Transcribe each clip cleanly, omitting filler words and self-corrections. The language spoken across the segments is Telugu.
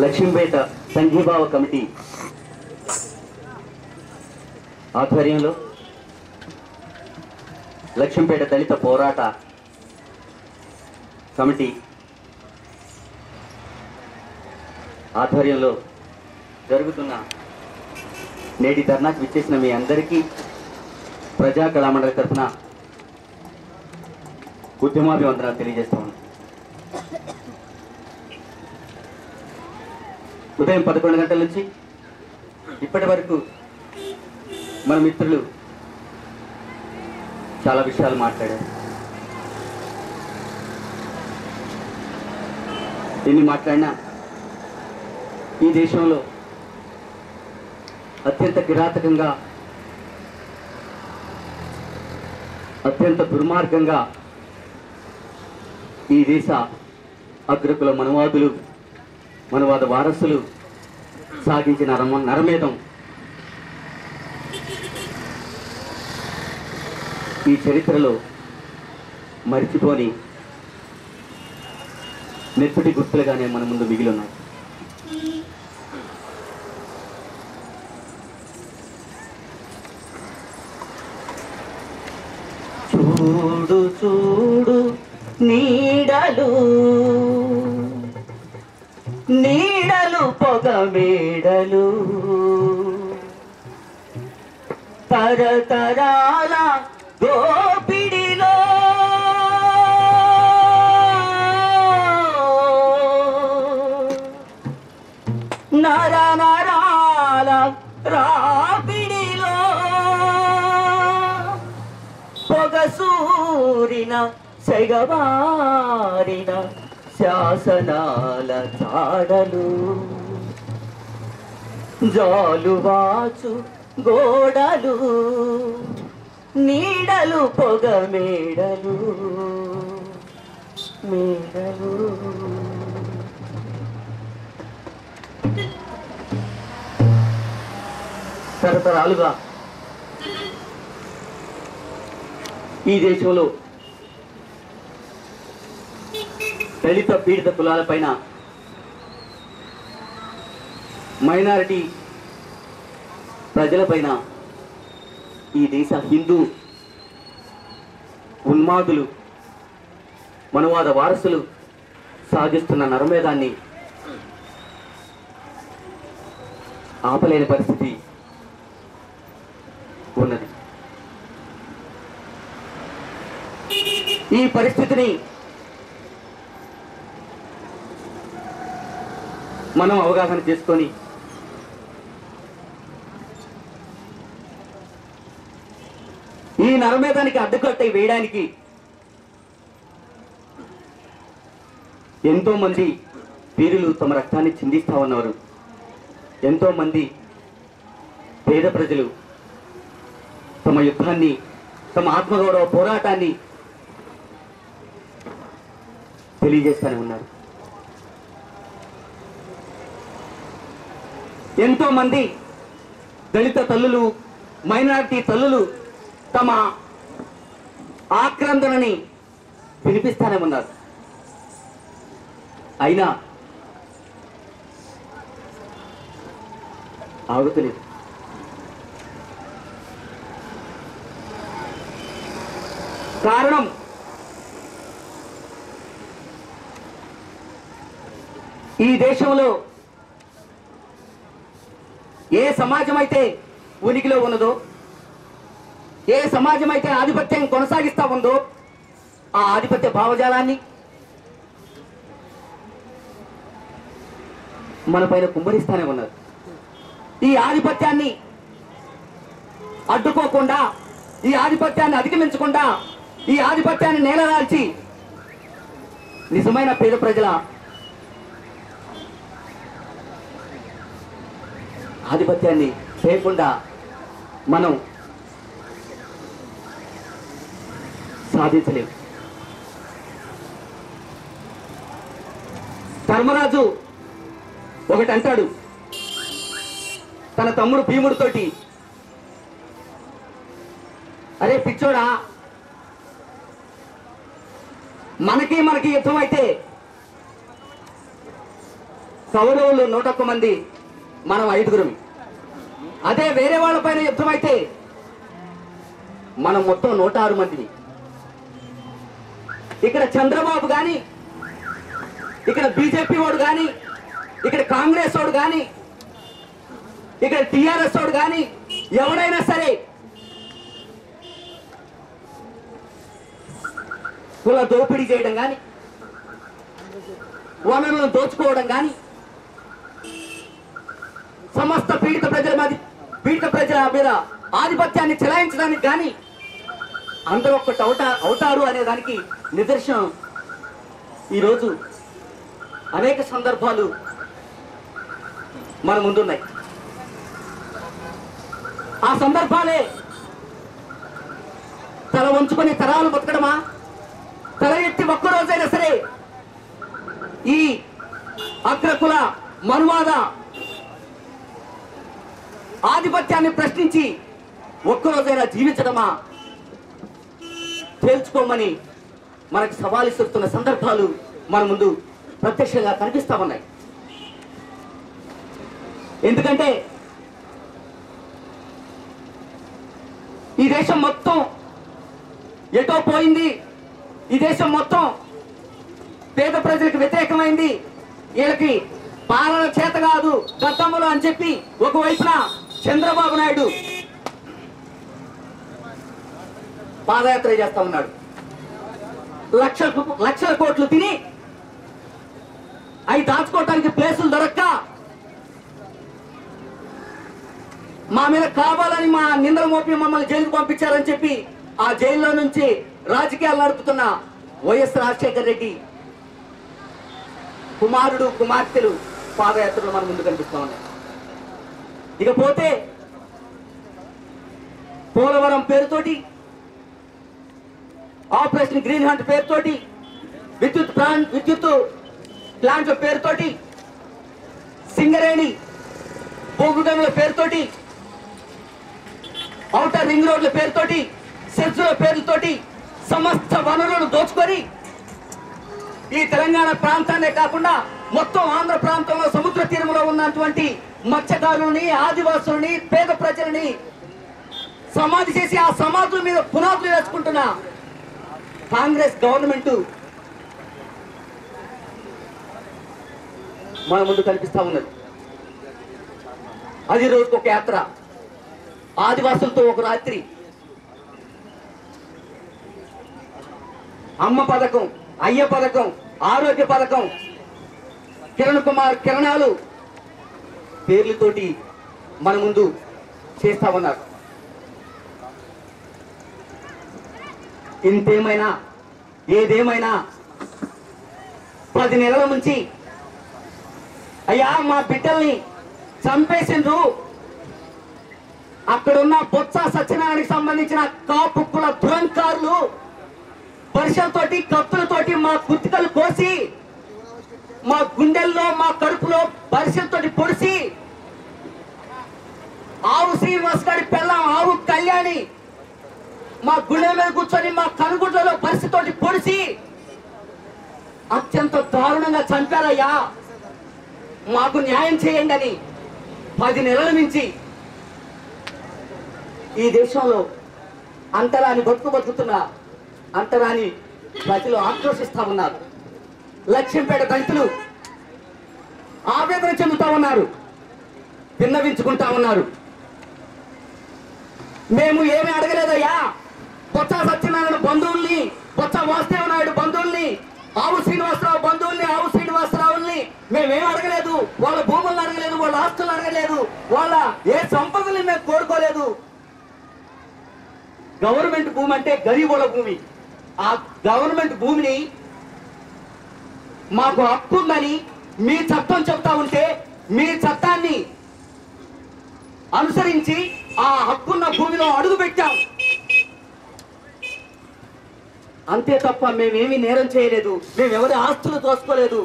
లక్ష్మీపేట సంఘీభావ కమిటీ ఆధ్వర్యంలో లక్ష్మీపేట దళిత పోరాట కమిటీ ఆధ్వర్యంలో జరుగుతున్న నేటి ధర్నాకు విచ్చేసిన మీ అందరికీ ప్రజా కళామండలి తరఫున ఉద్యమాభివందనాలు తెలియజేస్తా ఉన్నాను. ఉదయం 11 గంటల నుంచి ఇప్పటి వరకు మన మిత్రులు చాలా విషయాలు మాట్లాడారు. ఎన్ని మాట్లాడినా ఈ దేశంలో అత్యంత కిరాతకంగా, అత్యంత దుర్మార్గంగా ఈ దేశ అగ్రకుల మనవాదులు, మనవాద వారసులు సాగించిన నరమేధం ఈ చరిత్రలో మరిచిపోని నెత్తుటి గుర్తులుగానే మన ముందు మిగిలి ఉన్నాయి. చూడు చూడు నీడలు నీడలు పొగ మేడలు తరతరాల దోపిడిలో నర నరాల రాపిడిలో పొగసూరిన సెగవారిన శాసనాల చాడలు జాలువాచు గోడలు నీడలు పొగ మేడలు మేడలు తరతరాలుగా ఈ దేశంలో దళిత పీడిత కులాలపైన, మైనారిటీ ప్రజలపైన ఈ దేశ హిందూ ఉన్మాదులు, మనవాద వారసులు సాగిస్తున్న నరమేధాన్ని ఆపలేని పరిస్థితి ఉన్నది. ఈ పరిస్థితిని మనం అవగాహన చేసుకొని ఈ నరమేధానికి అడ్డుకట్ట వేయడానికి ఎంతో మంది వీరులు తమ రక్తాన్ని చిందిస్తా ఉన్నవారు, ఎంతో మంది పేద ప్రజలు తమ యుద్ధాన్ని, తమ ఆత్మగౌరవ పోరాటాన్ని తెలియజేస్తూనే ఉన్నారు. ఎంతో మంది దళిత తల్లులు, మైనారిటీ తల్లులు తమ ఆక్రందనని వినిపిస్తానే ఉన్నారు. అయినా ఆగుతలేదు. కారణం ఈ దేశంలో ఏ సమాజం అయితే ఉనికిలో ఉన్నదో, ఏ సమాజం అయితే ఆధిపత్యం కొనసాగిస్తా ఉందో ఆ ఆధిపత్య భావజాలాన్ని మన పైన కుమ్మరిస్తానే ఉన్నారు. ఈ ఆధిపత్యాన్ని అడ్డుకోకుండా, ఈ ఆధిపత్యాన్ని అధిగమించకుండా, ఈ ఆధిపత్యాన్ని నేలరాల్చి నిజమైన పేద ప్రజల ఆధిపత్యాన్ని చేయకుండా మనం సాధించలేము. ధర్మరాజు ఒకటి అంటాడు తన తమ్ముడు భీముడితోటి, అరే పిచ్చోడా, మనకి యుద్ధం అయితే కౌరవులు 101 మంది, మనం 5గురం. అదే వేరే వాళ్ళపైన యుద్ధం అయితే మనం మొత్తం 106 మందిని. ఇక్కడ చంద్రబాబు కానీ, ఇక్కడ బీజేపీ వాడు కానీ, ఇక్కడ కాంగ్రెస్ వాడు కానీ, ఇక్కడ టిఆర్ఎస్ వాడు కానీ, ఎవడైనా సరే కుల దోపిడీ చేయడం కానీ, వనరులను దోచుకోవడం కానీ, సమస్త పీడిత ప్రజల మీద ఆధిపత్యాన్ని చెలాయించడానికి కానీ అందరూ ఒక్కటి అవుతారు అనే దానికి నిదర్శనం ఈరోజు అనేక సందర్భాలు మన ముందున్నాయి. ఆ సందర్భాలే తల వంచుకొని తరాలు బతకడమా, తల ఎత్తి ఒక్కరోజైనా సరే ఈ అగ్రకుల మనువాద ఆధిపత్యాన్ని ప్రశ్నించి ఒక్కరోజైనా జీవించడమా తేల్చుకోమని మనకు సవాలు ఇస్తున్న సందర్భాలు మన ముందు ప్రత్యక్షంగా కనిపిస్తా ఉన్నాయి. ఎందుకంటే ఈ దేశం మొత్తం ఎటో పోయింది, ఈ దేశం మొత్తం పేద ప్రజలకు వ్యతిరేకమైంది, వీళ్ళకి పాలన చేత కాదు గతంలో అని చెప్పి ఒకవైపున చంద్రబాబు నాయుడు పాదయాత్ర చేస్తా ఉన్నాడు. లక్షల కోట్లు తిని అవి దాచుకోవటానికి ప్లేసులు దొరక్క మా మీద కావాలని మా నిందలు మోపి మమ్మల్ని జైలుకు పంపించారని చెప్పి ఆ జైల్లో నుంచి రాజకీయాలు నడుపుతున్న వైఎస్ రాజశేఖర రెడ్డి కుమారుడు కుమార్తెలు పాదయాత్రలు మన ముందు కనిపిస్తా ఉన్నాయి. ఇకపోతే పోలవరం పేరుతోటి, ఆపరేషన్ గ్రీన్ హంట్ పేరుతోటి, విద్యుత్ ప్లాంట్ల పేరుతోటి, సింగరేణి బొగ్గు గనుల పేరుతోటి, ఔటర్ రింగ్ రోడ్ల పేరుతోటి, సెల్సుల పేర్లతోటి సమస్త వనరులను దోచుకొని ఈ తెలంగాణ ప్రాంతాన్నే కాకుండా మొత్తం ఆంధ్ర ప్రాంతంలో సముద్ర తీరంలో ఉన్నటువంటి మత్స్యకారులని, ఆదివాసులని, పేద ప్రజలని సమాధి చేసి ఆ సమాధుల మీద పునాదులు వేసుకుంటున్న కాంగ్రెస్ గవర్నమెంట్ మన ముందు కనిపిస్తా ఉన్నది. అది రోజుకు ఒక యాత్ర, ఆదివాసులతో ఒక రాత్రి, అమ్మ పథకం, అయ్య పథకం, ఆరోగ్య పథకం, కిరణ్ కుమార్ కిరణాలు పేర్లతోటి మన ముందు చేస్తా ఉన్నారు. ఇంతేమైనా ఏదేమైనా 10 నెలల నుంచి అయ్యా మా బిడ్డల్ని చంపేసిండ్రు, అక్కడున్న బొత్స సత్యనారాయణకి సంబంధించిన కాపుక్కుల దురంకారులు వర్షంతోటి కత్తులతోటి మా కుత్తికలు కోసి మా గుండెల్లో మా కడుపులో వర్షంతోటి పొడిసి ఆవు శ్రీనివాస్ గారి పెళ్ళం ఆవు కళ్యాణి మా గుండె మీద కూర్చొని మా కనుగుడ్లలో పరిస్థితితోటి పొడిసి అత్యంత దారుణంగా చంపారయ్యా, మాకు న్యాయం చేయండి అని 10 నెలల నుంచి ఈ దేశంలో అంతరాన్ని బతుకుతున్న అంతరాన్ని ప్రజలు ఆక్రోశిస్తా ఉన్నారు. లక్ష్యంపేట దళితులు ఆవేదన చెందుతా ఉన్నారు, విన్నవించుకుంటా ఉన్నారు. మేము ఏమి అడగలేదయ్యా, బొత్స సత్యనారాయణ బంధువుల్ని, బొత్స వాసుదేవ నాయుడు బంధువుల్ని, ఆవు శ్రీనివాసరావు బంధువుల్ని, ఆవు శ్రీనివాసరావుల్ని మేమేం అడగలేదు, వాళ్ళ భూములను అడగలేదు, వాళ్ళ ఆస్తులు అడగలేదు, వాళ్ళ ఏ సంపదల్ని మేము కోరుకోలేదు. గవర్నమెంట్ భూమి అంటే గరీబుల భూమి, ఆ గవర్నమెంట్ భూమిని మాకు హక్కు ఉందని మీ చట్టం చెప్తా ఉంటే మీ చట్టాన్ని అనుసరించి ఆ హక్కున్న భూమిలో అడుగు పెట్టాం, అంతే తప్ప మేమేమీ నేరం చేయలేదు, మేమెవరి ఆస్తులు దోసుకోలేదు,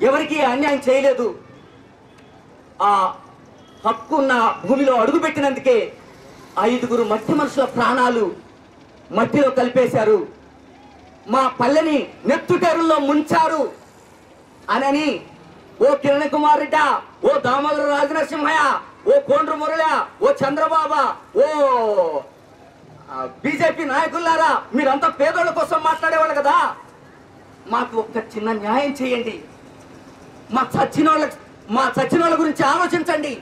ఎవరికి అన్యాయం చేయలేదు. ఆ హక్కున్న భూమిలో అడుగు పెట్టినందుకే 5గురు మట్టి మనుషుల ప్రాణాలు మట్టిలో కలిపేశారు, మా పల్లెని నెత్తుటేరుల్లో ముంచారు అనని ఓ కిరణ్ కుమార్ రెడ్డి, ఓ దామోదర రాజనరసింహయ్య, ఓ కోండ్రు మురళ, ఓ చంద్రబాబు, ఓ బీజేపీ నాయకులారా, మీరంతా పేదోళ్ళ కోసం మాట్లాడేవాళ్ళు కదా, మాకు ఒక్క చిన్న న్యాయం చేయండి. మా చచ్చిన వాళ్ళ గురించి ఆలోచించండి.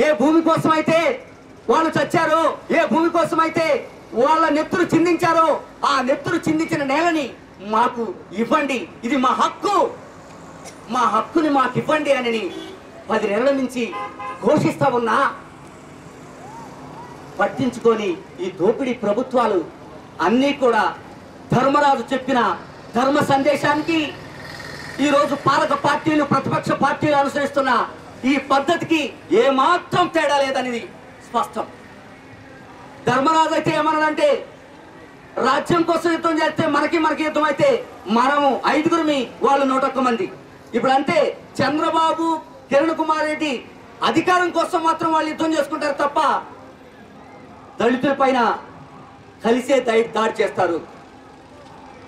ఏ భూమి కోసం అయితే వాళ్ళు చచ్చారో, ఏ భూమి కోసం అయితే వాళ్ళ నెత్తురు చిందించారో, ఆ నెత్తురు చిందించిన నేలని మాకు ఇవ్వండి. ఇది మా హక్కు, మా హక్కుని మాకు ఇవ్వండి అని 10 నెలల నుంచి ఘోషిస్తా ఉన్నా పట్టించుకొని ఈ దోపిడీ ప్రభుత్వాలు అన్నీ కూడా ధర్మరాజు చెప్పిన ధర్మ సందేశానికి ఈరోజు పాలక పార్టీలు ప్రతిపక్ష పార్టీలు అనుసరిస్తున్న ఈ పద్ధతికి ఏమాత్రం తేడా లేదనేది స్పష్టం. ధర్మరాజు అయితే ఏమన్నాడంటే, రాజ్యం కోసం యుద్ధం చేస్తే మనకి యుద్ధం అయితే మనము 5గురిమి, వాళ్ళు 101 మంది. ఇప్పుడు అంటే చంద్రబాబు, కిరణ్ కుమార్ రెడ్డి అధికారం కోసం మాత్రం వాళ్ళు యుద్ధం చేసుకుంటారు తప్ప దళితుల పైన కలిసే దాడి చేస్తారు.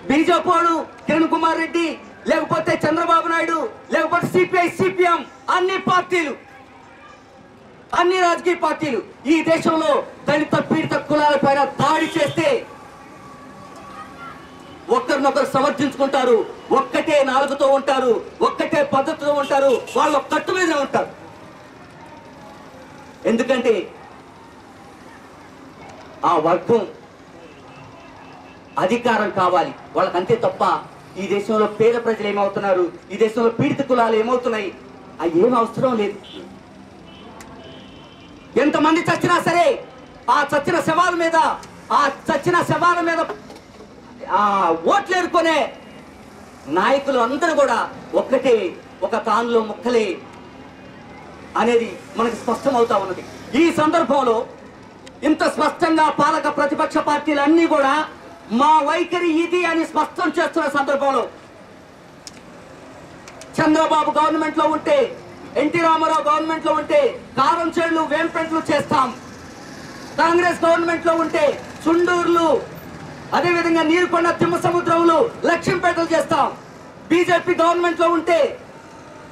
బీజేపీ వాళ్ళు, కిరణ్ కుమార్ రెడ్డి, లేకపోతే చంద్రబాబు నాయుడు, లేకపోతే సిపిఐ, సిపిఎం, అన్ని పార్టీలు, అన్ని రాజకీయ పార్టీలు ఈ దేశంలో దళిత పీడిత కులాల పైన దాడి చేస్తే ఒక్కరినొకరు సమర్థించుకుంటారు, ఒక్కటే నాలుగుతో ఉంటారు, ఒక్కటే పద్ధతితో ఉంటారు, వాళ్ళు కట్టు మీద ఉంటారు. ఎందుకంటే ఆ వర్గం అధికారం కావాలి వాళ్ళకంతే తప్ప ఈ దేశంలో పేద ప్రజలు ఏమవుతున్నారు, ఈ దేశంలో పీడిత కులాలు ఏమవుతున్నాయి, అవి ఏం అవసరం లేదు. ఎంతమంది చచ్చినా సరే ఆ చచ్చిన శవాల మీద ఓట్లు ఏరుకునే నాయకులు అందరూ కూడా ఒక్కటే, ఒక తానులో ముక్కలే అనేది మనకు స్పష్టం అవుతా ఉన్నది. ఈ సందర్భంలో ఇంత స్పష్టంగా పాలక ప్రతిపక్ష పార్టీలు అన్ని కూడా మా వైఖరి ఇది అని స్పష్టం చేస్తున్న సందర్భంలో చంద్రబాబు గవర్నమెంట్ లో ఉంటే, ఎన్టీ రామారావు గవర్నమెంట్ లో ఉంటే కారం చేళ్లు వేంపెంట్లు చేస్తాం, కాంగ్రెస్ గవర్నమెంట్ లో ఉంటే చుండూర్లు, అదేవిధంగా నీరుకొండ తిమ్మ సముద్రంలో లక్ష్మీపేటలు చేస్తాం, బీజేపీ గవర్నమెంట్ లో ఉంటే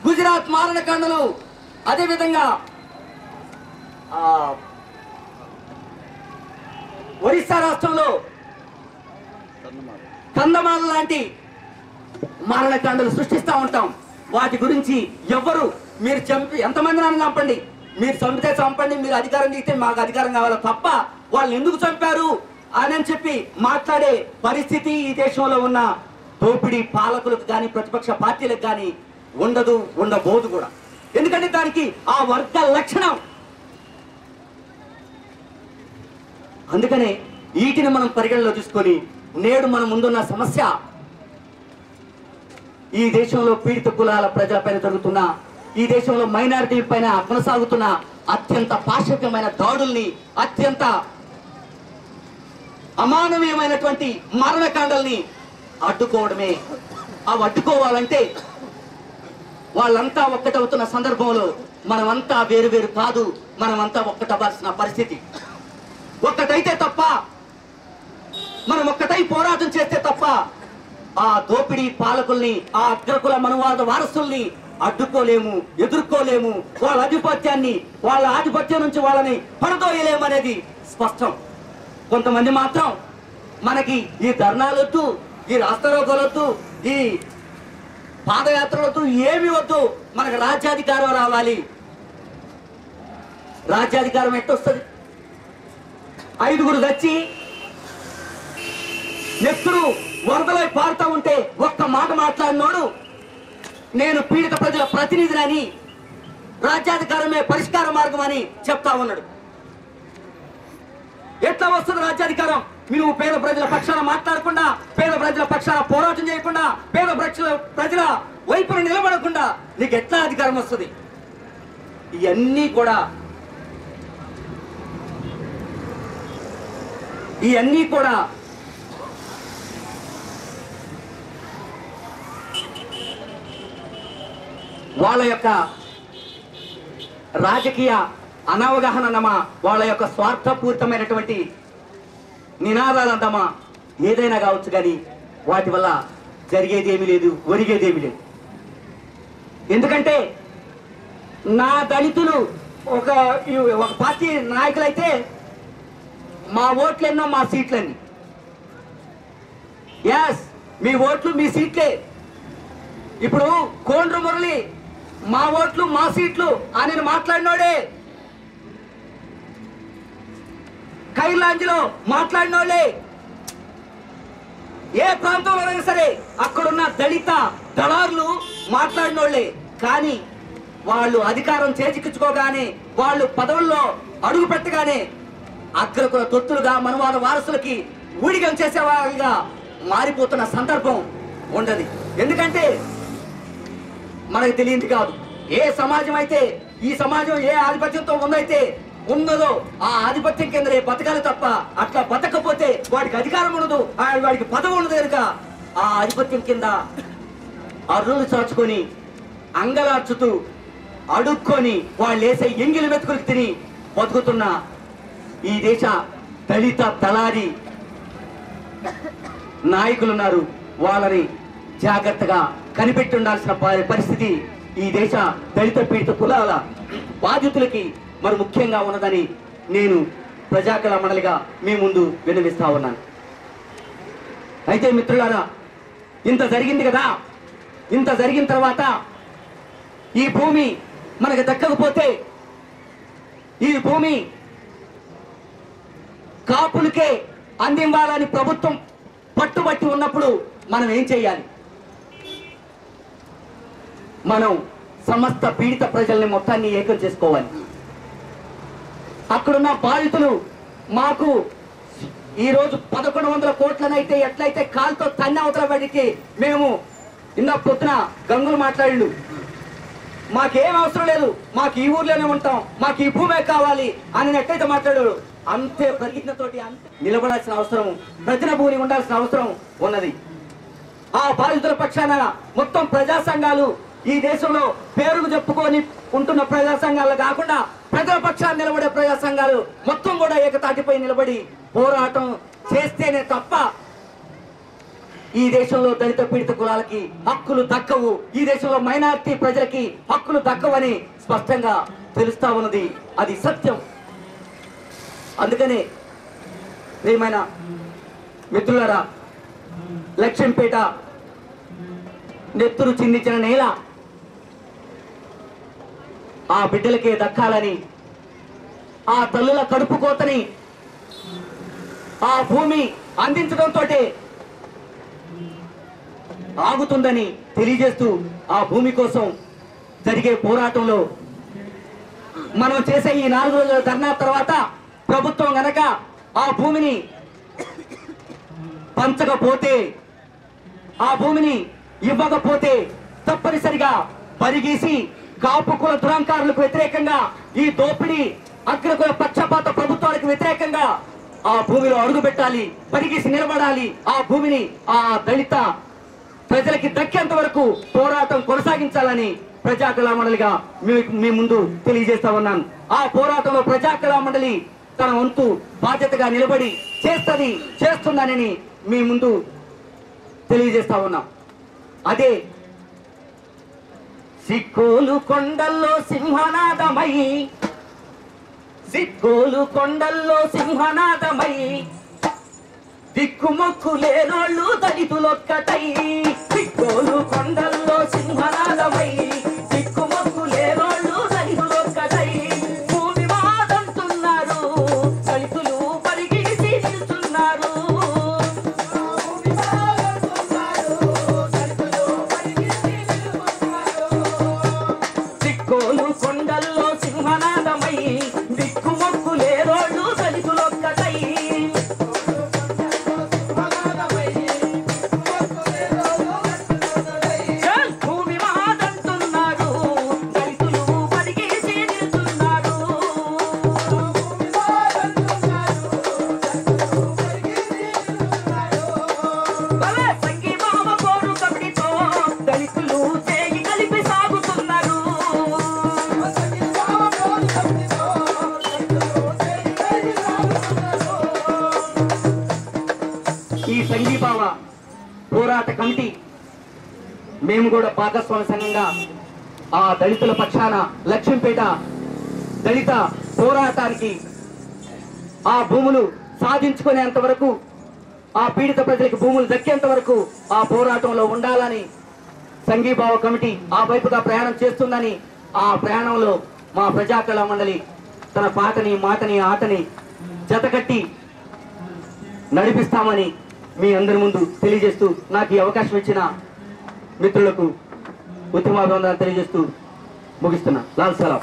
గుజరాత్ మారణకాండలు, అదేవిధంగా ఒరిస్సా రాష్ట్రంలో కందమాల లాంటి మారణకాండలు సృష్టిస్తూ ఉంటాం. వాటి గురించి ఎవరు, మీరు చంపి ఎంతమంది చంపండి, మీరు చంపితే చంపండి, మీరు అధికారం తీస్తే మాకు అధికారం కావాలో తప్ప వాళ్ళు ఎందుకు చంపారు అని చెప్పి మాట్లాడే పరిస్థితి ఈ దేశంలో ఉన్న దోపిడీ పాలకులకు కానీ ప్రతిపక్ష పార్టీలకు కానీ ఉండదు, ఉండబోదు కూడా. ఎందుకంటే దానికి ఆ వర్గ లక్షణం. అందుకనే వీటిని మనం పరిగణలో తీసుకొని నేడు మన ముందున్న సమస్య ఈ దేశంలో పీడిత కులాల ప్రజలపైన జరుగుతున్న, ఈ దేశంలో మైనారిటీల పైన కొనసాగుతున్న అత్యంత పాశవికమైన దాడుల్ని, అత్యంత అమానవీయమైనటువంటి మరణకాండల్ని అడ్డుకోవడమే. అవి అడ్డుకోవాలంటే వాళ్ళంతా ఒక్కటవుతున్న సందర్భంలో మనమంతా వేరు వేరు కాదు, మనమంతా ఒక్కటవ్వాల్సిన పరిస్థితి. ఒక్కటైతే తప్ప, మనం ఒక్కటై పోరాటం చేస్తే తప్ప ఆ దోపిడీ పాలకుల్ని, ఆ అగ్రకుల మనువాద వారసుల్ని అడ్డుకోలేము, ఎదుర్కోలేము. వాళ్ళ ఆధిపత్యాన్ని, వాళ్ళ ఆధిపత్యం నుంచి వాళ్ళని పడదోయలేమనేది స్పష్టం. కొంతమంది మాత్రం మనకి ఈ ధర్నాలొద్దు, ఈ రాస్తారోకోలొద్దు, ఈ పాదయాత్రలొద్దు, ఏమి వద్దు, మనకు రాజ్యాధికారం రావాలి. రాజ్యాధికారం ఎట్టొస్తుంది? 5గురు వచ్చి నెత్తురు వరదలై పారుతా ఉంటే ఒక్క మాట మాట్లాడినోడు నేను పీడిత ప్రజల ప్రతినిధిని, రాజ్యాధికారమే పరిష్కార మార్గం అని చెప్తా ఉన్నాడు. ఎట్లా వస్తుంది రాజ్యాధికారం? నువ్వు పేద ప్రజల పక్షాన మాట్లాడకుండా, పేద ప్రజల పక్షాన పోరాటం చేయకుండా, పేద ప్రజల వైపున నిలబడకుండా నీకు ఎట్లా అధికారం వస్తుంది? ఇవన్నీ కూడా వాళ్ళ యొక్క రాజకీయ అనవగాహనమా, వాళ్ళ యొక్క స్వార్థపూరితమైనటువంటి నినాదాలందమా, ఏదైనా కావచ్చు, కానీ వాటి వల్ల జరిగేదేమీ లేదు, ఒరిగేదేమీ లేదు. ఎందుకంటే నా దళితులు ఒక పార్టీ నాయకులైతే మా ఓట్లెన్నో మా సీట్లన్నీ. ఎస్, మీ ఓట్లు మీ సీట్లే. ఇప్పుడు కోండ్రు మురళి మా ఓట్లు మా సీట్లు అని మాట్లాడినోడే, కైలాంజిలో మాట్లాడినోళ్ళే, ఏ ప్రాంతంలోనైనా సరే అక్కడున్న దళిత దళారులు మాట్లాడినోళ్లే. కానీ వాళ్ళు అధికారం చేజిక్కించుకోగానే, వాళ్ళు పదవుల్లో అడుగు పెట్టగానే అగ్రకుల తొత్తులుగా మనవాద వారసులకి ఊడిగం చేసేవాళ్ళుగా మారిపోతున్న సందర్భం ఉండదు. ఎందుకంటే మనకు తెలియంది కాదు. ఏ సమాజం అయితే, ఈ సమాజం ఏ ఆధిపత్యంతో ఉన్నదో ఆ ఆధిపత్యం కింద బతకాలి తప్ప అట్లా బతకపోతే వాడికి అధికారం ఉండదు, వాడికి పదవి ఉండదు. కనుక ఆ ఆధిపత్యం కింద అర్రులు చాచుకొని అంగలార్చుతూ అడుక్కొని వాళ్ళు వేసే ఎంగిలి మెతుకులు తిని బతుకుతున్న ఈ దేశ దళిత దళారి నాయకులున్నారు. వాళ్ళని జాగ్రత్తగా కనిపెట్టి ఉండాల్సిన పరిస్థితి ఈ దేశ దళిత పీడిత కులాల బాధితులకి మరి ముఖ్యంగా ఉన్నదని నేను ప్రజాకళ మండలిగా మీ ముందు విన్నవిస్తా ఉన్నాను. అయితే మిత్రులారా, ఇంత జరిగింది కదా, ఇంత జరిగిన తర్వాత ఈ భూమి మనకు దక్కకపోతే, ఈ భూమి కాపులకే అందించాలని ప్రభుత్వం పట్టుబట్టి ఉన్నప్పుడు మనం ఏం చేయాలి? మనం సమస్త పీడిత ప్రజల్ని మొత్తాన్ని ఏకం చేసుకోవాలి. అక్కడున్న బాధితులు మాకు ఈరోజు 1100 కోట్లనైతే ఎట్లయితే కాలుతో తన్ని అవతల వాడికి మేము ఇందా పొద్దున గంగులు మాట్లాడిండు, మాకేం అవసరం లేదు, మాకు ఈ ఊర్లోనే ఉంటాం, మాకు ఈ భూమే కావాలి అని ఎట్లయితే మాట్లాడాడు, అంతే ప్రతిజ్ఞతోటి అంతే నిలబడాల్సిన అవసరం, ప్రతిన భూమి ఉండాల్సిన అవసరం ఉన్నది. ఆ బాధితుల పక్షాన మొత్తం ప్రజా సంఘాలు, ఈ దేశంలో పేరుకు చెప్పుకొని ఉంటున్న ప్రజా సంఘాలు కాకుండా ప్రజల పక్షాన్ని నిలబడే ప్రజా సంఘాలు మొత్తం కూడా ఏకతాటిపై నిలబడి పోరాటం చేస్తేనే తప్ప ఈ దేశంలో దళిత పీడిత కులాలకి హక్కులు దక్కవు, ఈ దేశంలో మైనారిటీ ప్రజలకి హక్కులు దక్కవని స్పష్టంగా తెలుస్తా ఉన్నది. అది సత్యం. అందుకనే ప్రియమైన మిత్రులారా, లక్ష్మీపేట నెత్తురు చిందించిన నేల ఆ బిడ్డలకే దక్కాలని, ఆ తల్లుల కడుపు కోతని ఆ భూమి అందించడంతో ఆగుతుందని తెలియజేస్తూ, ఆ భూమి కోసం జరిగే పోరాటంలో మనం చేసే ఈ 4 రోజుల ధర్నా తర్వాత ప్రభుత్వం గనక ఆ భూమిని పంచకపోతే, ఆ భూమిని ఇవ్వకపోతే తప్పనిసరిగా పరిగీసి కాపు కుల దురంకారులకు వ్యతిరేకంగా, ఈ దోపిడీ అగ్రకుల పక్షపాత ప్రభుత్వాలకు వ్యతిరేకంగా ఆ భూమిలో అడుగు పెట్టాలి, పరిగీసి నిలబడాలి. ఆ భూమిని ఆ దళిత ప్రజలకి దక్కేంత వరకు పోరాటం కొనసాగించాలని ప్రజాకళా మండలిగా మీ ముందు తెలియజేస్తా ఉన్నాను. ఆ పోరాటంలో ప్రజాకళా మండలి తన వంతు బాధ్యతగా నిలబడి చేస్తుందని మీ ముందు తెలియజేస్తా ఉన్నాం. అదే సిక్కోలు కొండల్లో సింహనాదమై, సిక్కోలు కొండల్లో సింహనాదమై, దిక్కుమొక్కు లేనోళ్ళు దళితులొక్కటై, సిక్కోలు కొండల్లో సింహనాదమై, దిక్కుమొక్కు లేనోళ్ళు దళితులొక్కటై, భూమి మాదంటున్నారు దళితులు పరిగెసి నిల్చున్నారు, సిక్కోలు కొండల్లో సింహనాదమై, దిక్కుమొక్కు లేనోళ్ళు దళితులొక్కటై, ఈ సంఘీభావ పోరాట కమిటీ మేము కూడా భాగస్వామ్య సంఘంగా ఆ దళితుల పక్షాన లక్ష్మీపేట దళిత పోరాటానికి ఆ భూములు సాధించుకునేంత వరకు, ఆ పీడిత ప్రజలకు భూములు దక్కేంత వరకు ఆ పోరాటంలో ఉండాలని సంఘీభావ కమిటీ ఆ వైపుగా ప్రయాణం చేస్తుందని, ఆ ప్రయాణంలో మా ప్రజాకళా మండలి తన పాటని మాటని ఆటని జతకట్టి నడిపిస్తామని మీ అందరి ముందు తెలియజేస్తూ, నాకు ఈ అవకాశం ఇచ్చిన మిత్రులకు ఉత్తమాభివందనాలు తెలియజేస్తూ ముగిస్తున్నా. లాల్ సలాం.